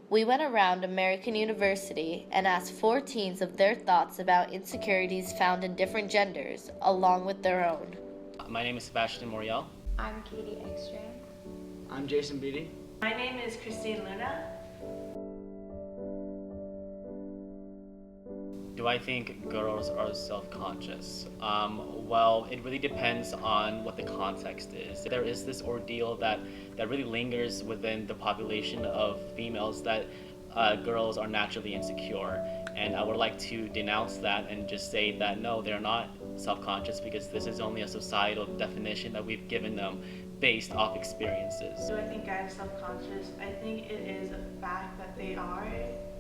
We went around American University and asked 4 teens of their thoughts about insecurities found in different genders, along with their own. My name is Sebastian Moriel. I'm Katie Ekstrand. I'm Jason Beatty. My name is Christine Luna. Do I think girls are self-conscious? Well, it really depends on what the context is. There is this ordeal that really lingers within the population of females that girls are naturally insecure. And I would like to denounce that and just say that no, they're not self-conscious, because this is only a societal definition that we've given them based off experiences. Do I think guys are self-conscious? I think it is a fact that they are.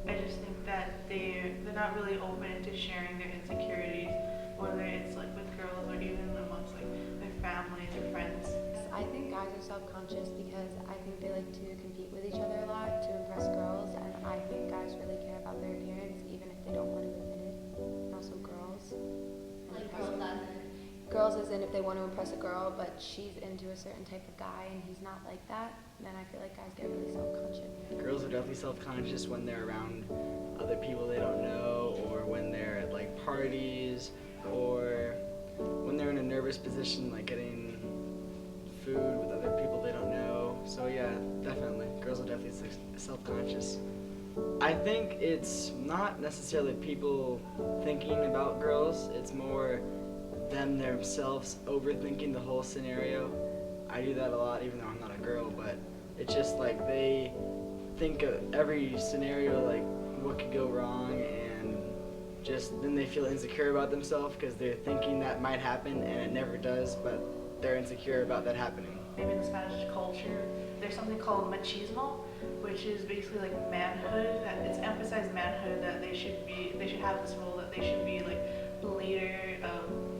I just think that they're not really open to sharing their insecurities, whether it's like with girls or even amongst like their families or friends. I think guys are self-conscious because I think they like to compete with each other a lot to impress girls, and I think guys really care about their appearance even if they don't want to admit it. And also girls. Girls as in if they want to impress a girl, but she's into a certain type of guy and he's not like that, then I feel like guys get really self-conscious. Girls are definitely self-conscious when they're around other people they don't know, or when they're at like parties, or when they're in a nervous position like getting food with other people they don't know. So yeah, definitely. Girls are definitely self-conscious. I think it's not necessarily people thinking about girls, it's more them themselves overthinking the whole scenario. I do that a lot even though I'm not a girl, but it's just like they think of every scenario, like what could go wrong, and just then they feel insecure about themselves because they're thinking that might happen and it never does, but they're insecure about that happening. Maybe in the Spanish culture, there's something called machismo, which is basically like manhood, that it's emphasized manhood, that they should have this role, that they should be like the leader,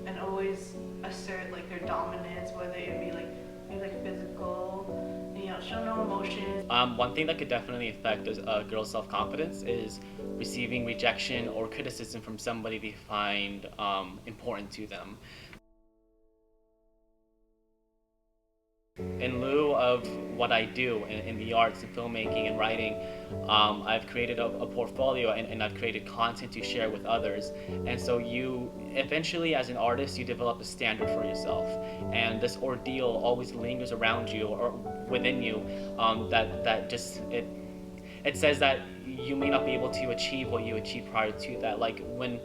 and always assert like their dominance, whether it be like maybe like physical, show no emotions. One thing that could definitely affect a girl's self-confidence is receiving rejection or criticism from somebody they find important to them. In lieu of what I do in the arts and filmmaking and writing, I've created a portfolio and I've created content to share with others. And so you eventually, as an artist, you develop a standard for yourself. And this ordeal always lingers around you or within you, it says that you may not be able to achieve what you achieved prior to that. Like when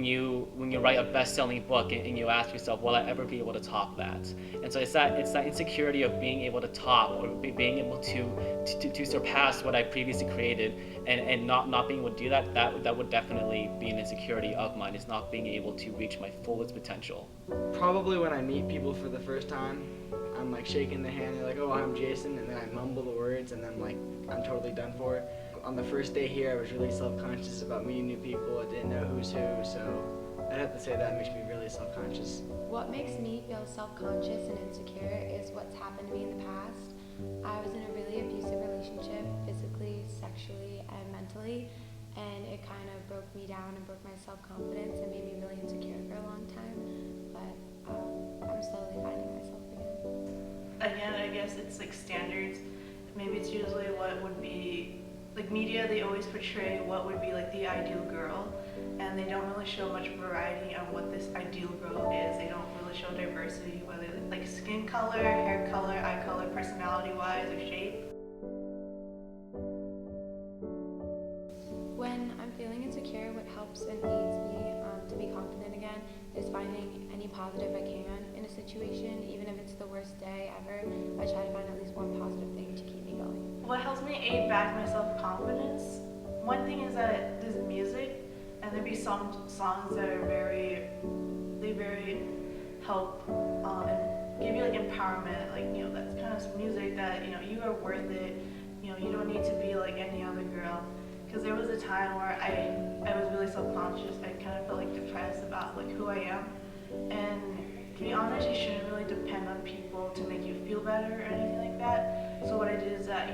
you write a best-selling book and you ask yourself, will I ever be able to top that? And so it's that insecurity of being able to top or being able to surpass what I previously created, and not being able to do that would definitely be an insecurity of mine, is not being able to reach my fullest potential. Probably when I meet people for the first time, I'm like shaking the hand, they're like, oh, I'm Jason, and then I mumble the words and then like I'm totally done for. On the first day here, I was really self-conscious about meeting new people. I didn't know who's who, so I'd have to say that makes me really self-conscious. What makes me feel self-conscious and insecure is what's happened to me in the past. I was in a really abusive relationship, physically, sexually, and mentally, and it kind of broke me down and broke my self-confidence and made me really insecure for a long time, but I'm slowly finding myself again. Again, I guess it's like standards. Maybe it's usually what would be like media, they always portray what would be like the ideal girl, and they don't really show much variety on what this ideal girl is. They don't really show diversity, whether like skin color, hair color, eye color, personality-wise, or shape. When I'm feeling insecure, what helps and aids me to be confident again is finding any positive I can in a situation, even if it's the worst day ever. I try to find at least one positive thing to keep me going. What helps me aid back my self-confidence? One thing is that there's music, and there be some songs that are very help and give you like empowerment. Like that's kind of music that you are worth it. You don't need to be like any other girl. Because there was a time where I was really self-conscious. I kind of felt like depressed about like who I am, and to be honest, you shouldn't really depend on people to make you feel better or anything like that. So what I did is that,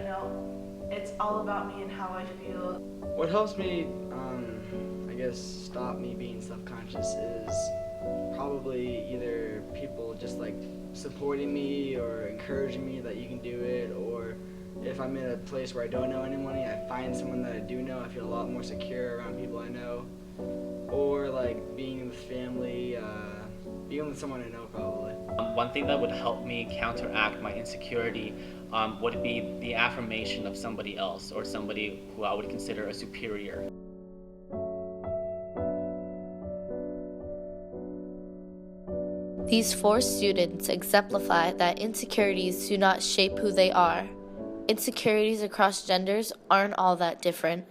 it's all about me and how I feel. What helps me, I guess, stop me being self-conscious is probably either people just like supporting me or encouraging me that you can do it, or if I'm in a place where I don't know anyone, I find someone that I do know, I feel a lot more secure around people I know. Or like being with family, being with someone I know probably. One thing that would help me counteract my insecurity would be the affirmation of somebody else or somebody who I would consider a superior. These 4 students exemplify that insecurities do not shape who they are. Insecurities across genders aren't all that different.